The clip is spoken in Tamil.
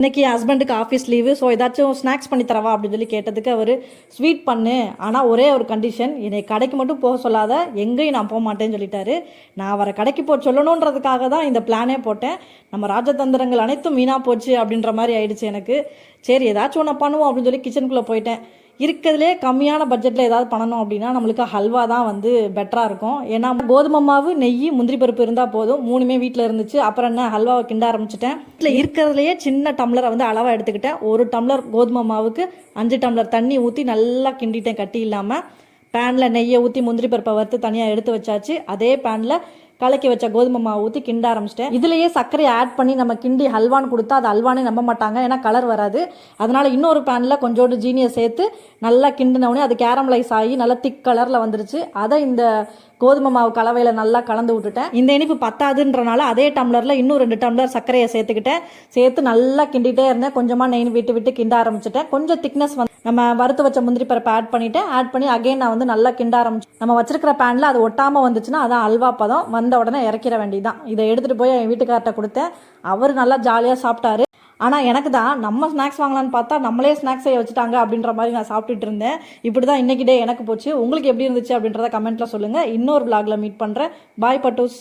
இன்னைக்கு ஹஸ்பண்டுக்கு ஆஃபீஸ் லீவு. ஸோ ஏதாச்சும் ஸ்நாக்ஸ் பண்ணி தரவா அப்படின்னு சொல்லி கேட்டதுக்கு அவர் ஸ்வீட் பண்ணு, ஆனால் ஒரே ஒரு கண்டிஷன், என்னை கடைக்கு மட்டும் போக சொல்லாத, எங்கேயும் நான் போக மாட்டேன்னு சொல்லிட்டாரு. நான் அவரை கடைக்கு போக சொல்லணுன்றதுக்காக தான் இந்த பிளானே போட்டேன். நம்ம ராஜதந்திரங்கள் அனைத்தும் வீணாக போச்சு அப்படின்ற மாதிரி ஆயிடுச்சு எனக்கு. சரி ஏதாச்சும் ஒன்று பண்ணுவோம் அப்படின்னு சொல்லி கிச்சனுக்குள்ளே போயிட்டேன். இருக்கிறதுலே கம்மியான பட்ஜெட்டில் ஏதாவது பண்ணணும் அப்படின்னா நம்மளுக்கு ஹல்வா தான் வந்து பெட்டராக இருக்கும். ஏன்னா கோதுமை மாவு, நெய், முந்திரி பருப்பு இருந்தால் போதும். மூணுமே வீட்டில் இருந்துச்சு. அப்புறம் என்ன, ஹல்வாவை கிண்ட ஆரம்பிச்சிட்டேன். வீட்டில் இருக்கிறதுலையே சின்ன டம்ளரை வந்து அளவாக எடுத்துக்கிட்டேன். ஒரு டம்ளர் கோதுமை மாவுக்கு 5 டம்ளர் தண்ணி ஊற்றி நல்லா கிண்டிட்டேன் கட்டி இல்லாமல். பேனில் நெய்யை ஊற்றி முந்திரி பருப்பை வறுத்து தனியாக எடுத்து வச்சாச்சு. அதே பேனில் கலக்கி வச்ச கோதுமை மாவு ஊற்றி கிண்ட ஆரம்பிச்சிட்டேன். இதுலேயே சர்க்கரையை ஆட் பண்ணி நம்ம கிண்டி ஹல்வான்னு கொடுத்தா அது ஹல்வானே நம்ப மாட்டாங்க, ஏன்னா கலர் வராது. அதனால இன்னொரு பேனில் கொஞ்சோண்டு ஜீனியை சேர்த்து நல்லா கிண்டினவுடனே அது கேரமலைஸ் ஆகி நல்லா திக் கலரில் வந்துருச்சு. அதை இந்த கோதுமை மாவு கலவையில் நல்லா கலந்து விட்டுட்டேன். இந்த இனிப்பு பத்தாதுன்றனால அதே டம்ளரில் இன்னும் 2 டம்ளர் சர்க்கரையை சேர்த்துக்கிட்டேன். சேர்த்து நல்லா கிண்டிகிட்டே இருந்தேன். கொஞ்சமாக நெய் விட்டு விட்டு கிண்ட ஆரம்பிச்சிட்டேன். கொஞ்சம் திக்னஸ் வந்து நம்ம வறுத்து வச்ச முந்திரி பருப்பை ஆட் பண்ணிட்டேன். ஆட் பண்ணி அகைன் நான் வந்து நல்லா கிண்ட ஆரம்பிச்சேன். நம்ம வச்சிருக்கிற பேனில் அது ஒட்டாமல் வந்துச்சுன்னா அதான் அல்வா பதம். வந்த உடனே இறக்கிற வேண்டியதான். இதை எடுத்துகிட்டு போய் என் வீட்டுக்கார்ட்ட கொடுத்தேன். அவர் நல்லா ஜாலியாக சாப்பிட்டாரு. ஆனால் எனக்கு தான் நம்ம ஸ்நாக்ஸ் வாங்கலான்னு பார்த்தா நம்மளே ஸ்நாக்ஸ் செய்ய வச்சுட்டாங்க அப்படின்ற மாதிரி நான் சாப்பிட்டுட்டு இருந்தேன். இப்படி தான் இன்றைக்கி டே எனக்கு போச்சு. உங்களுக்கு எப்படி இருந்துச்சு அப்படின்றத கமெண்ட்டில் சொல்லுங்கள். இன்னொரு vlogல மீட் பண்ணுறேன். பாய் பட்டூஸ்.